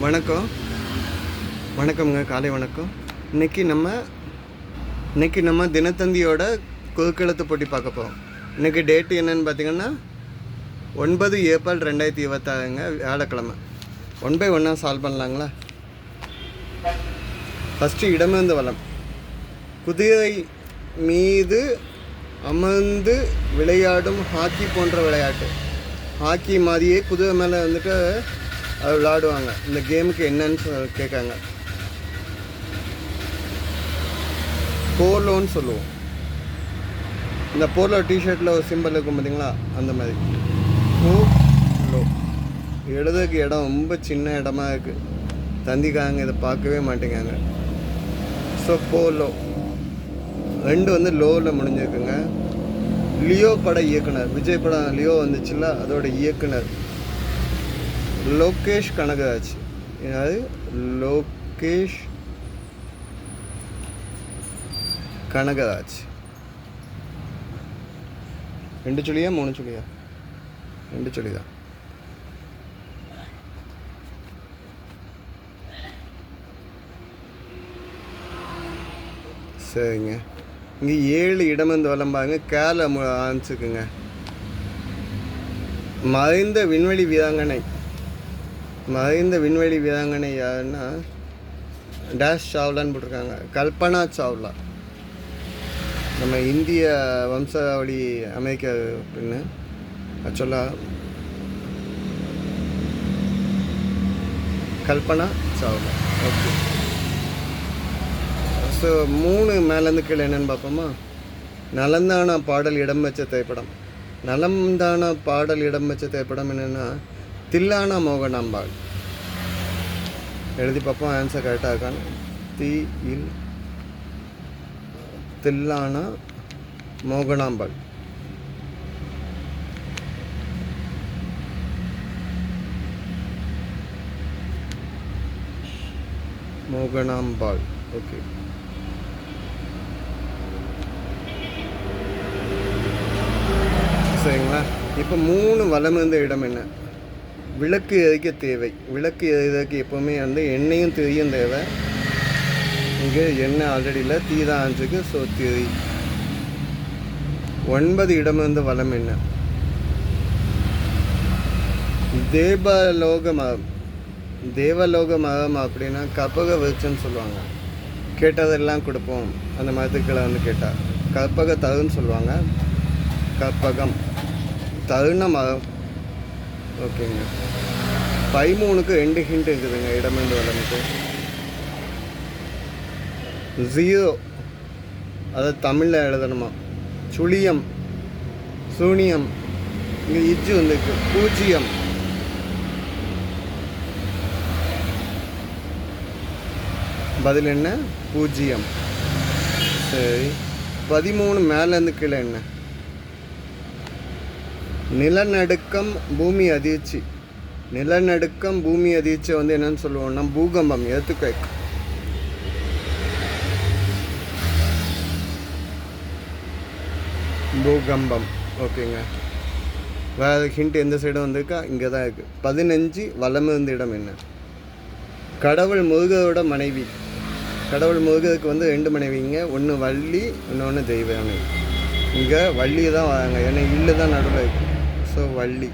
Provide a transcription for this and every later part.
வணக்கம் வணக்கம்ங்க, காலை வணக்கம். இன்றைக்கி நம்ம தினத்தந்தியோட குறுக்கெழுத்து போட்டி பார்க்க போகிறோம். இன்றைக்கி டேட்டு என்னென்னு பார்த்தீங்கன்னா 9 ஏப்ரல் 2026ங்க, வியாழக்கிழமை. 1 by 1 சால்வ் பண்ணலாங்களா? ஃபஸ்ட்டு இடமிருந்து வலம். குதிரை மீது அமர்ந்து விளையாடும் ஹாக்கி போன்ற விளையாட்டு. ஹாக்கி மாதிரியே குதிரை மேலே வந்துட்டு அது விளையாடுவாங்க. இந்த கேமுக்கு என்னன்னு கேட்காங்க. போலோன்னு சொல்லுவோம். இந்த போலோ டிஷர்ட்டில் ஒரு சிம்பிள் இருக்கும் பார்த்தீங்களா, அந்த மாதிரி. போலோ எழுதுக்கு இடம் ரொம்ப சின்ன இடமா இருக்குது. தந்திக்காங்க இதை பார்க்கவே மாட்டேங்காங்க. ஸோ போலோ 2 வந்து லோவில் முடிஞ்சிருக்குங்க. லியோ பட இயக்குனர், விஜய் படம் லியோ வந்துச்சுல்ல, அதோட இயக்குனர் லோகேஷ் கனகராஜ். அதாவது லோகேஷ் கனகராஜ். 2 சொல்லியா 3 சொல்லியா? 2 சொல்லிதான். சரிங்க. இங்கே 7 இடமிருந்து வளம்பாங்க. கேல ஆரம்பிச்சுக்குங்க. மறைந்த விண்வெளி வீராங்கனை யாருன்னா டேஷ் சாவ்லான்னு போட்டிருக்காங்க. கல்பனா சாவ்லா. நம்ம இந்திய வம்சாவளி அமெரிக்கா பெண்ணு. ஆக்சுவலாக கல்பனா சாவ்லா. ஓகே. ஸோ 3 மேலேருந்து கீழே என்னென்னு பார்ப்போமா? நலந்தானா பாடல் இடம்பெற்ற திரைப்படம். நலந்தானா பாடல் இடம்பெற்ற திரைப்படம் என்னென்னா தில்லானா மோகனாம்பாள். எழுதி பார்ப்போம், ஆன்சர் கரெக்டாக இருக்கான்னு. தில்லானா மோகனாம்பாள். மோகனாம்பாள். ஓகே. சரிங்களா? இப்போ 3 வலம் இருந்த இடம் என்ன? விளக்கு எரிக்க தேவை. விளக்கு எரிக்க எப்போவுமே வந்து எண்ணெயும் திரியும் தேவை. இங்கே எண்ணெய் ஆல்ரெடி இல்லை, தீ தான் ஆஞ்சுக்கு. ஸோ திரி. 9 இடமிருந்து வலம் என்ன? தேவலோக மரம். தேவலோக மரம் அப்படின்னா கற்பக விருட்சம்னு சொல்லுவாங்க. கேட்டதெல்லாம் கொடுப்போம் அந்த மரத்துக்களை வந்து கேட்டால். கற்பக தருன்னு சொல்லுவாங்க. கற்பகம் தருண மரம். ஓகேங்க. 13க்கு 2 ஹிண்ட் இருக்குதுங்க. இடமிருந்து வளமுக்கு 0, அதை தமிழில் எழுதணுமா? சுழியம், சூனியம். இங்கே இஜ்ஜு வந்துருக்கு. 0. பதில் என்ன? 0. சரி. 13 மேலேருந்து கீழே என்ன? நிலநடுக்கம், பூமி அதிர்ச்சி. நிலநடுக்கம், பூமி அதிர்ச்சி வந்து என்னன்னு சொல்லுவோம்னா பூகம்பம், எர்த்குவேக். பூகம்பம். ஓகேங்க. வேறு ஹிண்ட் எந்த சைடும் வந்திருக்கா? இங்கே தான் இருக்குது. 15 வலம் இருந்த இடம் என்ன? கடவுள் முருகரோட மனைவி. கடவுள் முருகருக்கு வந்து 2 மனைவிங்க. ஒன்று வள்ளி, இன்னொன்று தெய்வானை. இங்கே வள்ளி தான் வராங்க, ஏன்னா இல்லு தான் நடுவில் இருக்குது. ஸோ வள்ளி.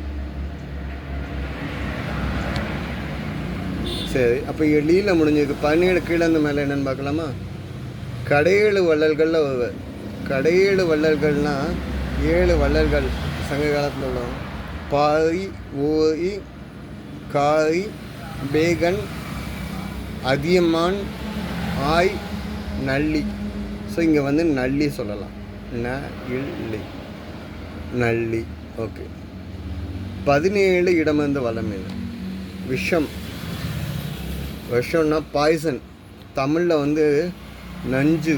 சரி. அப்போ லீல முடிஞ்சிருக்கு. 17 கீழே இருந்து மேலே என்னென்னு பார்க்கலாமா? கடையேழு வள்ளல்களில் ஒருவர். கடையேழு வள்ளல்கள்னால் 7 வள்ளல்கள் சங்க காலத்தில் உள்ளவங்க. பாரி, ஓரி, காரி, பேகன், அதியமான், ஆய், நல்லி. ஸோ இங்கே வந்து நல்லி சொல்லலாம். நல்லி. ஓகே. 17 இடமிருந்து வலம் என்ன? விஷம். விஷம்னா பாய்சன். தமிழில் வந்து நஞ்சு.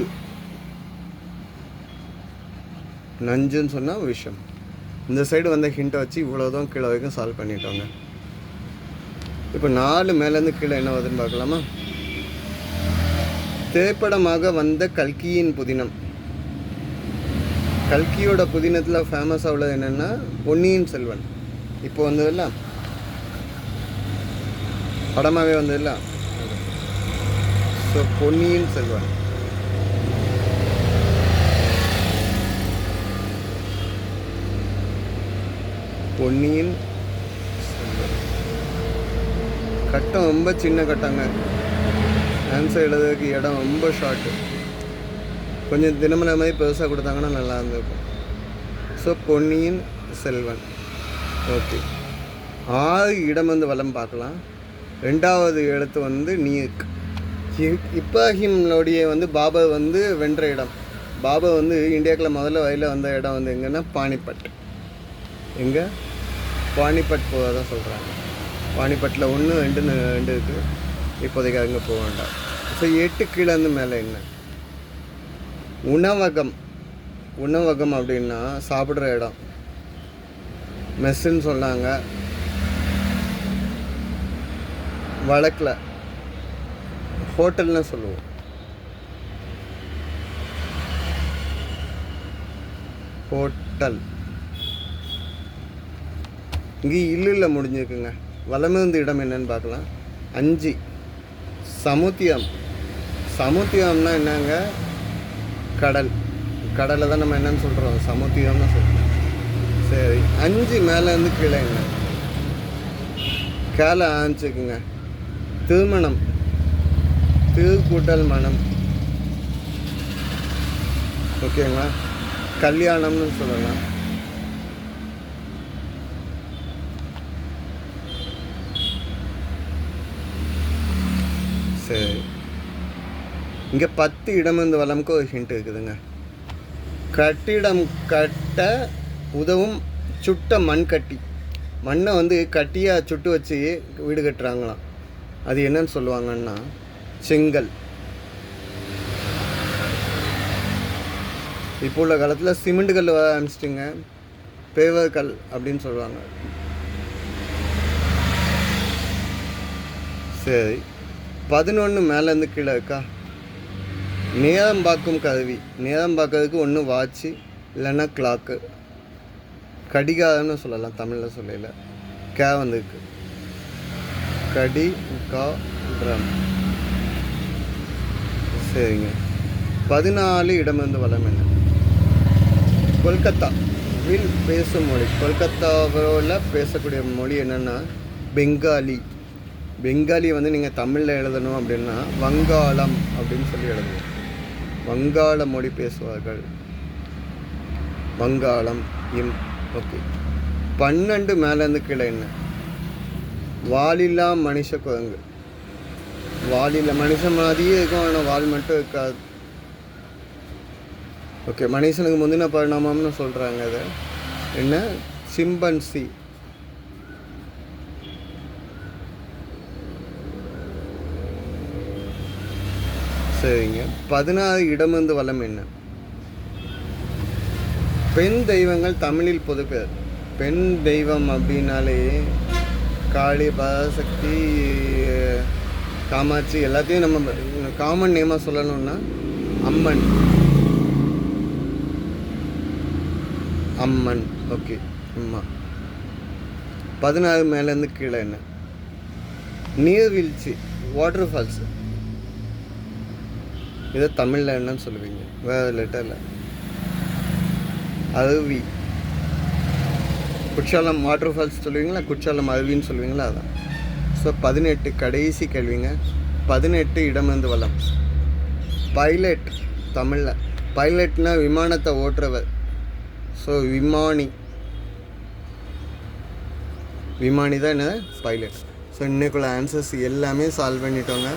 நஞ்சுன்னு சொன்னால் விஷம். இந்த சைடு வந்த ஹிண்ட்டை வச்சு இவ்வளோதான் கீழே வரைக்கும் சால்வ் பண்ணிட்டோங்க. இப்போ 4 மேலேருந்து கீழே என்ன வருதுன்னு பார்க்கலாமா? திரைப்படமாக வந்த கல்கியின் புதினம். கல்கியோட புதினத்தில் ஃபேமஸாக உள்ளது என்னென்னா பொன்னியின் செல்வன். இப்போ வந்ததில்ல படமாகவே வந்ததில்ல. ஸோ பொன்னியின் செல்வன். பொன்னியின் செல்வன் கட்டம் ரொம்ப சின்ன கட்டங்க. ஆன்சர் எழுதுறதுக்கு இடம் ரொம்ப ஷார்ட்டு. கொஞ்சம் தினமலை மாதிரி பெருசாக கொடுத்தாங்கன்னா நல்லா இருந்திருக்கும். ஸோ பொன்னியின் செல்வன். ஓகே, 6 இடம் வந்து வலம் பார்க்கலாம். 2வது எழுத்து வந்து நீக். இப்ராஹிம்லோடைய வந்து பாபர் வந்து வென்ற இடம். பாபர் வந்து இந்தியாவுக்குள்ள முதல்ல வயலில் வந்த இடம் வந்து எங்கன்னா பானிபட். எங்கே? பானிபட் போகிறதான் சொல்கிறாங்க. பானிபட்டில் 1, 2 இருக்குது. இப்போதைக்கு அங்கே போக வேண்டாம். ஸோ 8 கீழேருந்து மேலே என்ன? உணவகம். உணவகம் அப்படின்னா சாப்பிட்ற இடம். மெஸ்ஸுன்னு சொன்னாங்க வழக்கில். ஹோட்டல்னு சொல்லுவோம். ஹோட்டல். இங்கே இல்லுல முடிஞ்சிருக்குங்க. வலமிருந்து இடம் என்னன்னு பார்க்கலாம். 5 சமுத்தியம். சமுத்தியம்னா என்னங்க? கடல். கடலை தான் நம்ம என்னன்னு சொல்கிறோம்? சமுத்தியம்னு சொல்கிறோம். சரி, 5 மேலேருந்து கீழே என்ன? கீழே ஆரம்பிச்சுக்குங்க. திருமணம். திருக்கூட்டல் மனம். ஓகேங்களா? கல்யாணம்னு சொல்லலாம். சரி, இங்கே 10 இடமிருந்து வளமுக்கு ஒரு ஹிண்ட் இருக்குதுங்க. கட்டிடம் கட்ட உதவும் சுட்ட மண் கட்டி. மண்ணை வந்து கட்டியாக சுட்டு வச்சு வீடு கட்டுறாங்களாம். அது என்னன்னு சொல்லுவாங்கன்னா செங்கல். இப்போ உள்ள காலத்தில் சிமெண்ட் கல் வர ஆரம்பிச்சிட்டிங்க. பேவர் கல் அப்படின்னு சொல்லுவாங்க. சரி, 11 மேலேருந்து கீழே இருக்கா? நேரம் பார்க்கும் கருவி. நேரம் பார்க்கறதுக்கு ஒன்று வாட்சி இல்லைன்னா கிளாக்கு. கடிகாரம்னு சொல்லலாம், தமிழில் சொல்லல. கே வந்துருக்கு. கடி கா ட்ரம். சரிங்க. 14 இடமிருந்து வளம் என்ன? கொல்கத்தா வில் பேசும் மொழி. கொல்கத்தாவில் பேசக்கூடிய மொழி என்னென்னா பெங்காலி. பெங்காலி வந்து நீங்கள் தமிழில் எழுதணும் அப்படின்னா வங்காளம் அப்படின்னு சொல்லி எழுதுவோம். வங்காள மொழி பேசுவார்கள். வங்காளம் இம். ஓகே, 12 மேலேருந்து கீழே என்ன? வாலில்லா மனுஷ குரங்கு. வாலில்லா மனுஷன் மாதிரியே இருக்கும், ஆனால் வால் மட்டும் இருக்காது. ஓகே, மனுஷனுக்கு முந்தின பரிணாமம்னு சொல்கிறாங்க. அது என்ன? சிம்பன்சி. சரிங்க. 16 இடமிருந்து வளம் என்ன? பெண் தெய்வங்கள் தமிழில் பொது பேர். பெண் தெய்வம் அப்படின்னாலே காளி, பராசக்தி, காமாட்சி எல்லாத்தையும் நம்ம காமன் நேமாக சொல்லணும்னா அம்மன். அம்மன். ஓகே, அம்மா. 16 மேலேருந்து கீழே என்ன? நீர்வீழ்ச்சி, வாட்டர் ஃபால்ஸ். இதை தமிழில் என்னன்னு சொல்லுவீங்க? வேறு லெட்டரில். அருவி. குற்றாலம் வாட்டர் ஃபால்ஸ் சொல்லுவீங்களா? குற்றாலம் அருவின்னு சொல்லுவீங்களா? அதான். ஸோ 18 கடைசி கேள்விங்க. 18 இடமிருந்து வளம். பைலட். தமிழில் பைலட்னா விமானத்தை ஓட்டுறவர். ஸோ விமானி. விமானி தான் என்ன? பைலட். ஸோ இன்னைக்குள்ள ஆன்சர்ஸ் எல்லாமே சால்வ் பண்ணிட்டோங்க.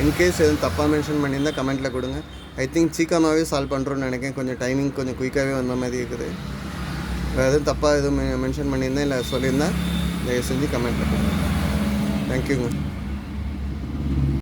இன்கேஸ் எதுவும் தப்பாக மென்ஷன் பண்ணியிருந்தால் கமெண்ட்டில் கொடுங்க. ஐ திங்க் சீக்கிரமாகவே சால்வ் பண்ணுறோன்னு நினைக்கிறேன். கொஞ்சம் டைமிங் கொஞ்சம் குயிக்காகவே வந்த மாதிரி இருக்குது. வேறு எதுவும் தப்பாக எதுவும் மென்ஷன் பண்ணியிருந்தேன் இல்லை சொல்லியிருந்தேன், தயவு செஞ்சு கமெண்ட்டில் கொடுங்க. தேங்க்யூங்க.